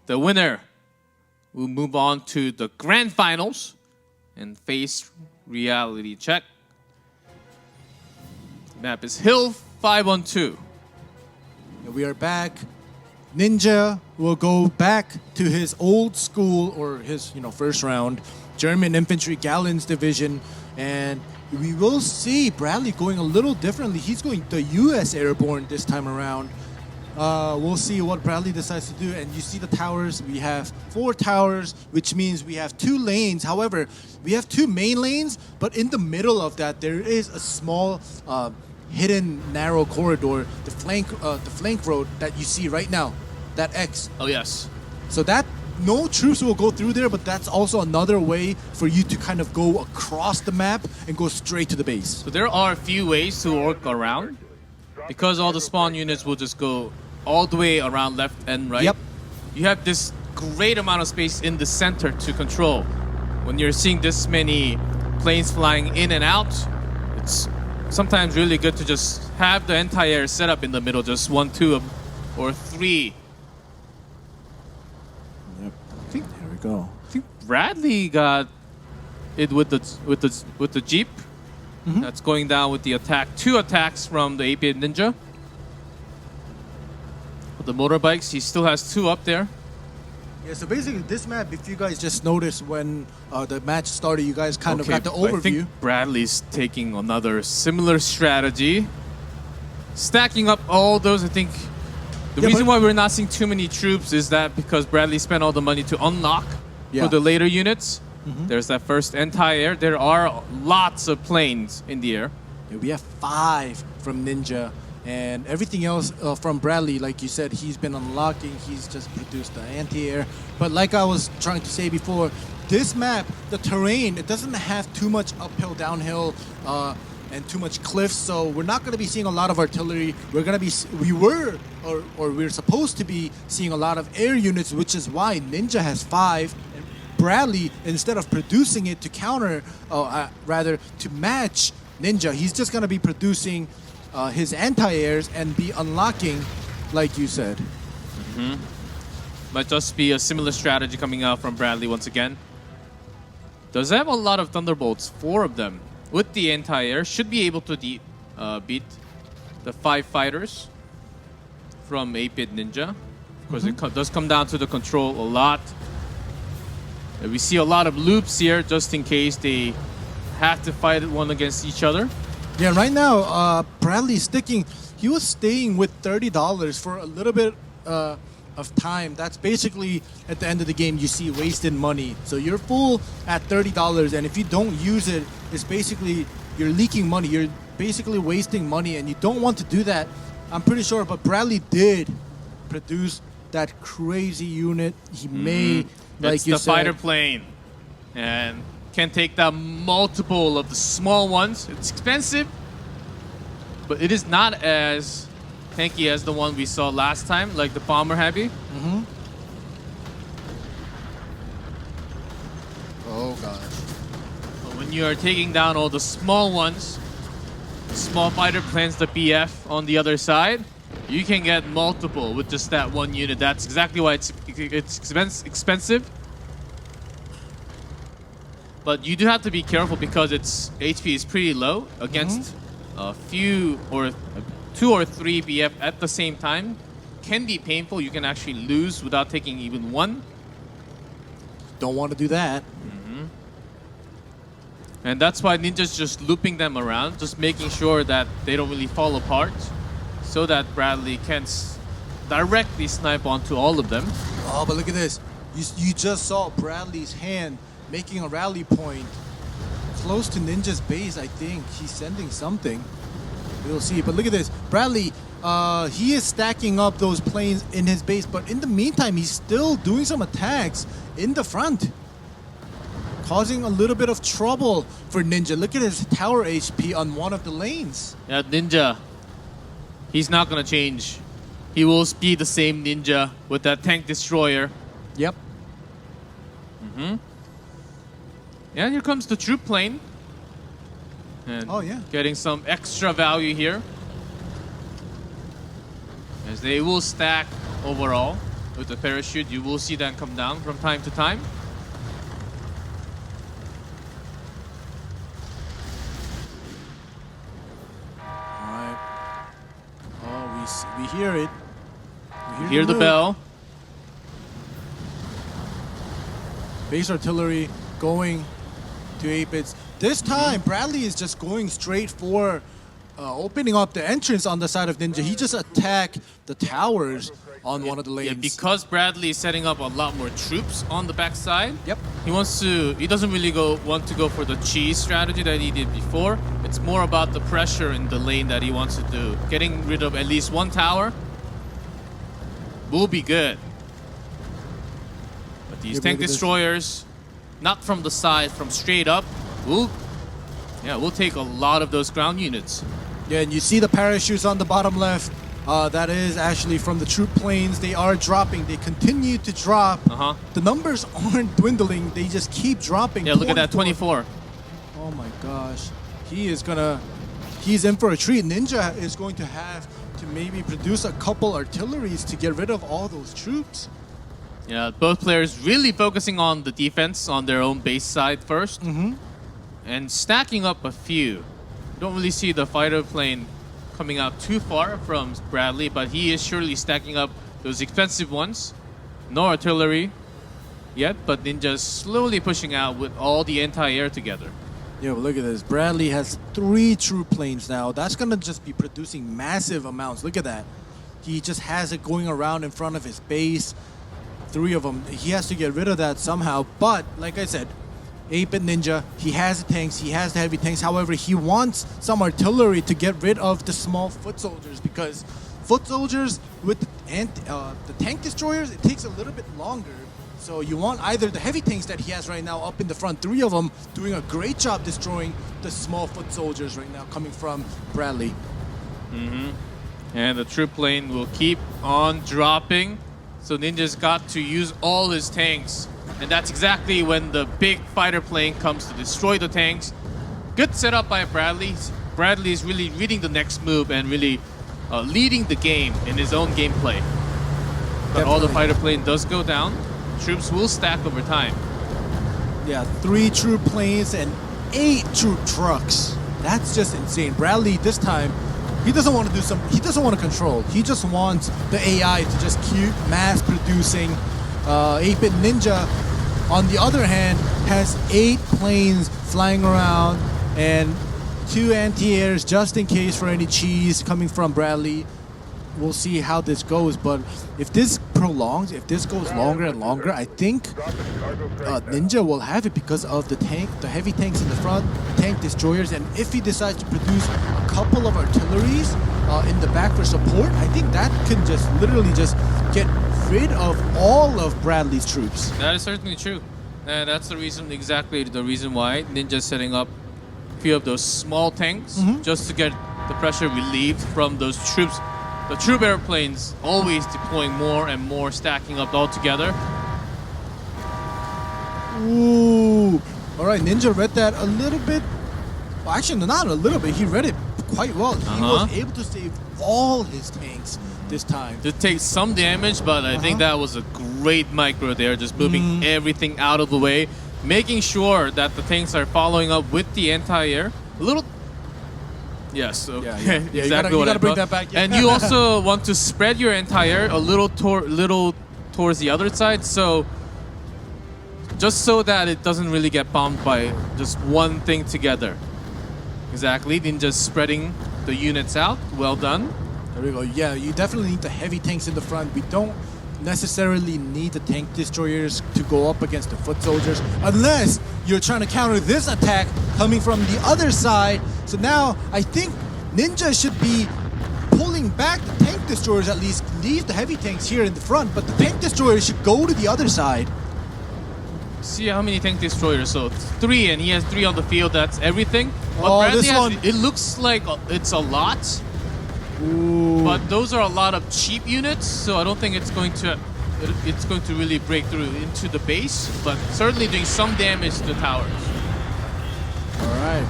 The winner will move on to the grand finals and face reality check. Map is Hill 512. We are back. Ninja will go back to his old school or his first round German infantry Gallons division, and we will see Bradley going a little differently. He's going the U.S. Airborne this time around. We'll see what Bradley decides to do. And you see the towers. We have 4 towers, which means we have 2 lanes. However, we have 2 main lanes, but in the middle of that, there is a small hidden narrow corridor, the flank road that you see right now, that X. Oh, yes. So that no troops will go through there, but that's also another way for you to kind of go across the map and go straight to the base. So there are a few ways to work around, because all the spawn units will just go all the way around left and right. Yep. You have this great amount of space in the center to control. When you're seeing this many planes flying in and out, it's sometimes really good to just have the entire setup in the middle, just 1, 2, or 3. Yep. There we go. I think Bradley got it with the Jeep. Mm-hmm. That's going down with the attack. 2 attacks from the 8-bit Ninja. With the motorbikes, he still has 2 up there. Yeah, so basically this map, if you guys just noticed when the match started, you guys kind of got the overview. I think Bradley's taking another similar strategy. Stacking up all those, I think the reason why we're not seeing too many troops is that because Bradley spent all the money to unlock for the later units. Mm-hmm. There's that first anti-air. There are lots of planes in the air. Yeah, we have 5 from Ninja, and everything else from Bradley, like you said, he's been unlocking. He's just produced the anti-air. But like I was trying to say before, this map, the terrain, it doesn't have too much uphill, downhill, and too much cliffs. So we're not going to be seeing a lot of artillery. We're supposed to be seeing a lot of air units, which is why Ninja has 5. Bradley, instead of producing it to counter, rather to match Ninja, he's just going to be producing his anti-airs and be unlocking, like you said. Mm-hmm. Might just be a similar strategy coming out from Bradley once again. Does have a lot of Thunderbolts, 4 of them, with the anti-air. Should be able to beat the 5 fighters from 8-bit Ninja. Of course, it does come down to the control a lot. We see a lot of loops here just in case they have to fight one against each other. Yeah, right now, Bradley's sticking. He was staying with $30 for a little bit of time. That's basically, at the end of the game, you see wasted money. So you're full at $30, and if you don't use it, it's basically you're leaking money. You're basically wasting money, and you don't want to do that. I'm pretty sure, but Bradley did produce that crazy unit. He may... It's the fighter plane, and can take down multiple of the small ones. It's expensive, but it is not as tanky as the one we saw last time, like the Bomber Heavy. Mm-hmm. Oh gosh! But when you are taking down all the small ones, the small fighter planes, the BF on the other side, you can get multiple with just that one unit. That's exactly why it's expensive. But you do have to be careful because its HP is pretty low against a few or 2 or 3 BF at the same time. Can be painful. You can actually lose without taking even 1. Don't want to do that. And that's why Ninja's just looping them around, just making sure that they don't really fall apart, so that Bradley can directly snipe onto all of them. Oh, but look at this. You just saw Bradley's hand making a rally point close to Ninja's base, I think. He's sending something. We'll see. But look at this. Bradley, he is stacking up those planes in his base, but in the meantime, he's still doing some attacks in the front, causing a little bit of trouble for Ninja. Look at his tower HP on one of the lanes. Yeah, Ninja, he's not going to change. He will be the same Ninja with that tank destroyer. Yep. Yeah, here comes the troop plane. And getting some extra value here, as they will stack overall. with the parachute. You will see that come down from time to time. All right. Oh, we hear it. We Hear the move. bell. Base artillery going to 8-bits. This time, Bradley is just going straight for opening up the entrance on the side of Ninja. He just attacked the towers on one of the lanes. Yeah, because Bradley is setting up a lot more troops on the backside. Yep. He doesn't really want to go for the cheese strategy that he did before. It's more about the pressure in the lane that he wants to do. Getting rid of at least one tower will be good. But these tank destroyers, not from the side, from straight up, will take a lot of those ground units. Yeah, and you see the parachutes on the bottom left. That is actually from the troop planes. They are dropping. They continue to drop. The numbers aren't dwindling. They just keep dropping. Yeah, look at that, 24. Oh my gosh. He's in for a treat. Ninja is going to have to maybe produce a couple artilleries to get rid of all those troops. Yeah, both players really focusing on the defense on their own base side first. And stacking up a few. You don't really see the fighter plane coming out too far from Bradley, but he is surely stacking up those expensive ones. No artillery yet, but Ninja's slowly pushing out with all the anti-air together. Yeah, but look at this. Bradley has 3 troop planes now. That's going to just be producing massive amounts. Look at that. He just has it going around in front of his base. 3 of them. He has to get rid of that somehow. But, like I said, 8-bit Ninja, he has the tanks, he has the heavy tanks. However, he wants some artillery to get rid of the small foot soldiers, because foot soldiers with the tank destroyers, it takes a little bit longer. So you want either the heavy tanks that he has right now up in the front, 3 of them doing a great job destroying the small foot soldiers right now coming from Bradley. And the troop plane will keep on dropping. So Ninja's got to use all his tanks. And that's exactly when the big fighter plane comes to destroy the tanks. Good setup by Bradley. Bradley is really reading the next move and really leading the game in his own gameplay. But all the fighter plane does go down. Troops will stack over time. Yeah, 3 troop planes and 8 troop trucks. That's just insane. Bradley this time, he doesn't want to do he doesn't want to control. He just wants the AI to just keep mass producing. 8-bit Ninja, on the other hand, has 8 planes flying around and 2 anti-airs just in case for any cheese coming from Bradley. We'll see how this goes, but if this prolongs, if this goes longer and longer, I think Ninja will have it because of the heavy tanks in the front, tank destroyers, and if he decides to produce a couple of artilleries in the back for support, I think that can just literally just get rid of all of Bradley's troops. That is certainly true. And that's exactly the reason why Ninja's setting up a few of those small tanks just to get the pressure relieved from those troops. The troop airplanes always deploying more and more, stacking up all together. Ooh. All right, Ninja read that a little bit. Well, actually, not a little bit. He read it quite well. He was able to save all his tanks this time. It takes some damage, but I think that was a great micro there, just moving everything out of the way, making sure that the tanks are following up with the anti-air. A little... Yes, okay. Yeah, exactly you what gotta I bring thought. that back. Yeah. And you also want to spread your anti-air a little towards the other side, so just so that it doesn't really get bombed by just one thing together. Exactly, Ninja's spreading the units out. Well done. There we go. Yeah, you definitely need the heavy tanks in the front. We don't necessarily need the tank destroyers to go up against the foot soldiers unless you're trying to counter this attack coming from the other side. So now I think Ninja should be pulling back the tank destroyers, at least leave the heavy tanks here in the front, but the tank destroyers should go to the other side. See how many tank destroyers. So 3, and he has 3 on the field. That's everything. Oh, Bradley this one. It looks like it's a lot. Ooh. But those are a lot of cheap units, so I don't think it's going to really break through into the base, but certainly doing some damage to the towers. All right.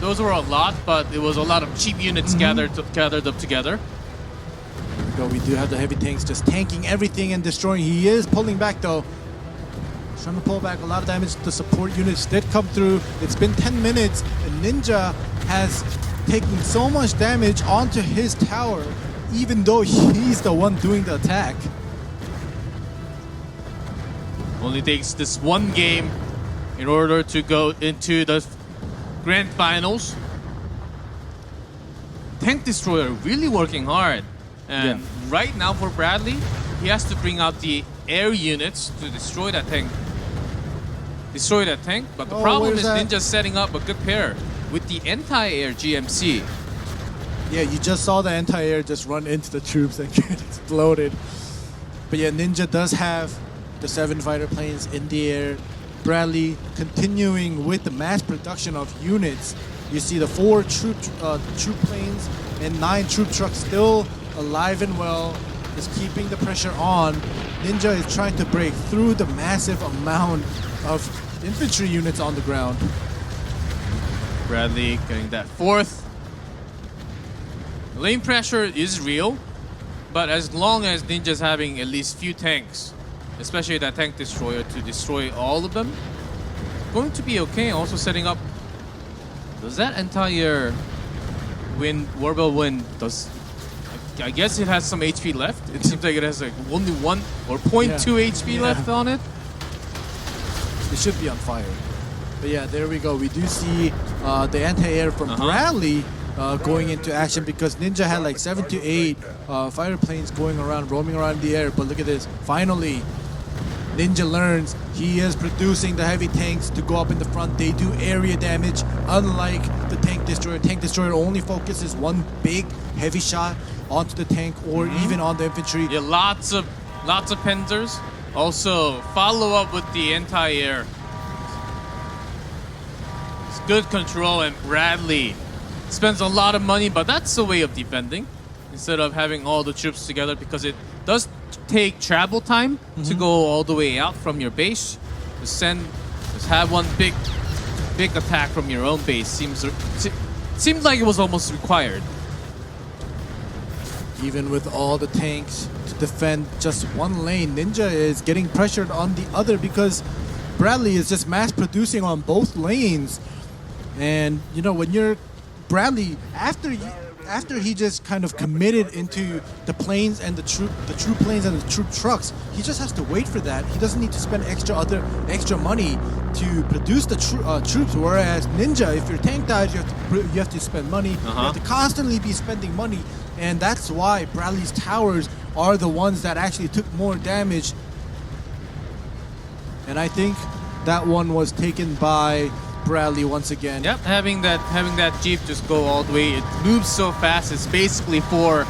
Those were a lot, but it was a lot of cheap units gathered up together. go. We do have the heavy tanks just tanking everything and destroying. He is pulling back though. He's trying to pull back. A lot of damage. The support units did come through. It's been 10 minutes and Ninja has taken so much damage onto his tower, even though he's the one doing the attack. Only takes this one game in order to go into the grand finals. Tank Destroyer really working hard. And right now for Bradley, he has to bring out the air units to destroy that tank. But the problem is Ninja setting up a good pair with the anti-air GMC. Yeah, you just saw the anti-air just run into the troops and get exploded. But yeah, Ninja does have the 7 fighter planes in the air. Bradley continuing with the mass production of units. You see the 4 troop planes and 9 troop trucks still alive and well, is keeping the pressure on. Ninja is trying to break through the massive amount of infantry units on the ground. Bradley getting that 4th. Lane pressure is real, but as long as Ninja's having at least few tanks, especially that tank destroyer to destroy all of them, going to be okay. Also setting up. Does that entire Warbell win? I guess it has some HP left. It seems like it has like only 1 or 0.2 HP left on it. It should be on fire. But yeah, there we go. We do see the anti-air from Bradley going into action because Ninja had like 7 to 8 fighter planes going around, roaming around the air. But look at this. Finally, Ninja learns he is producing the heavy tanks to go up in the front. They do area damage, unlike the tank destroyer. Tank destroyer only focuses one big heavy shot onto the tank or even on the infantry. Yeah, lots of Panzers. Also, follow up with the anti-air. It's good control, and Bradley spends a lot of money, but that's the way of defending instead of having all the troops together, because it does take travel time to go all the way out from your base. Just have one big attack from your own base. Seems like it was almost required. Even with all the tanks to defend just one lane, Ninja is getting pressured on the other because Bradley is just mass producing on both lanes. And you know, when you're Bradley, after he just kind of committed into the planes and the troop planes and the troop trucks, he just has to wait for that. He doesn't need to spend extra money to produce the troops. Whereas Ninja, if your tank dies, you have to spend money. You have to constantly be spending money, and that's why Bradley's towers are the ones that actually took more damage. And I think that one was taken by Bradley once again. Yep, having that Jeep just go all the way. It moves so fast. It's basically for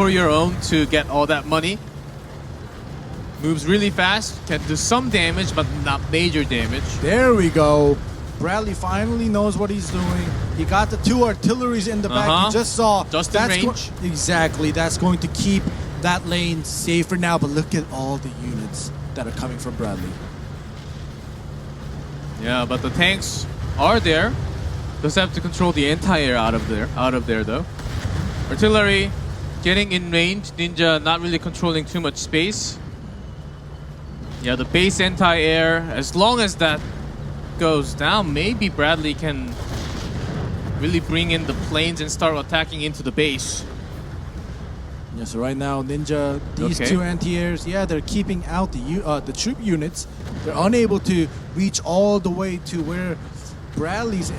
your own to get all that money. Moves really fast, can do some damage, but not major damage. There we go. Bradley finally knows what he's doing. He got the 2 artilleries in the back. You just saw. Just in range. Exactly. That's going to keep that lane safe for now. But look at all the units that are coming from Bradley. Yeah, but the tanks are there. Just have to control the anti-air out of there though. Artillery getting in range. Ninja not really controlling too much space. Yeah, the base anti-air, as long as that goes down, maybe Bradley can really bring in the planes and start attacking into the base. Yeah, so right now, Ninja, these 2 anti-airs, yeah, they're keeping out the troop units. They're unable to reach all the way to where Bradley's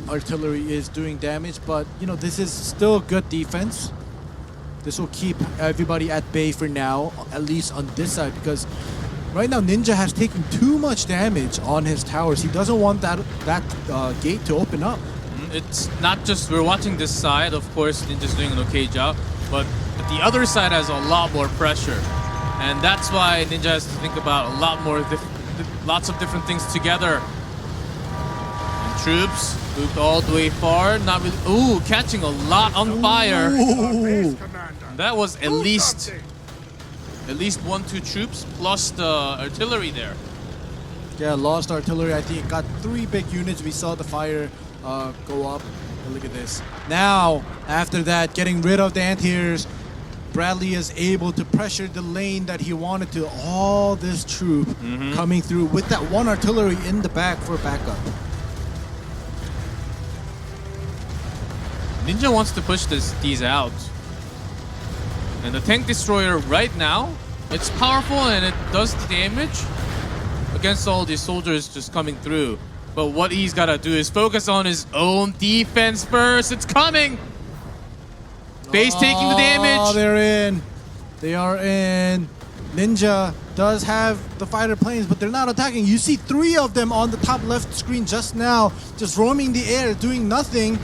artillery is doing damage, but you know, this is still good defense. This will keep everybody at bay for now, at least on this side, because right now Ninja has taken too much damage on his towers. He doesn't want that gate to open up. It's not just we're watching this side. Of course, Ninja's doing an okay job, but the other side has a lot more pressure, and that's why Ninja has to think about a lot more, lots of different things together. And troops moved all the way far, not really. Ooh, catching a lot on fire. Ooh. That was at least 1-2 troops plus the artillery there. Yeah, lost artillery. I think it got 3 big units. We saw the fire go up. And look at this. Now, after that, getting rid of the anti-airs, Bradley is able to pressure the lane that he wanted to. All this troop coming through with that one artillery in the back for backup. Ninja wants to push these out. And the tank destroyer right now, it's powerful and it does the damage against all these soldiers just coming through. But what he's got to do is focus on his own defense first. It's coming! Base taking the damage. Oh, they're in. They are in. Ninja does have the fighter planes, but they're not attacking. You see 3 of them on the top left screen just now, just roaming the air, doing nothing.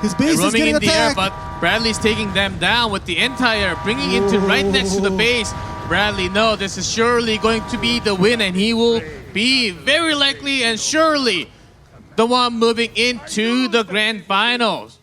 His base is getting in the air, attacked. but Bradley's taking them down with the entire, bringing it to right next to the base. Bradley, no, this is surely going to be the win, and he will be very likely and surely the one moving into the grand finals.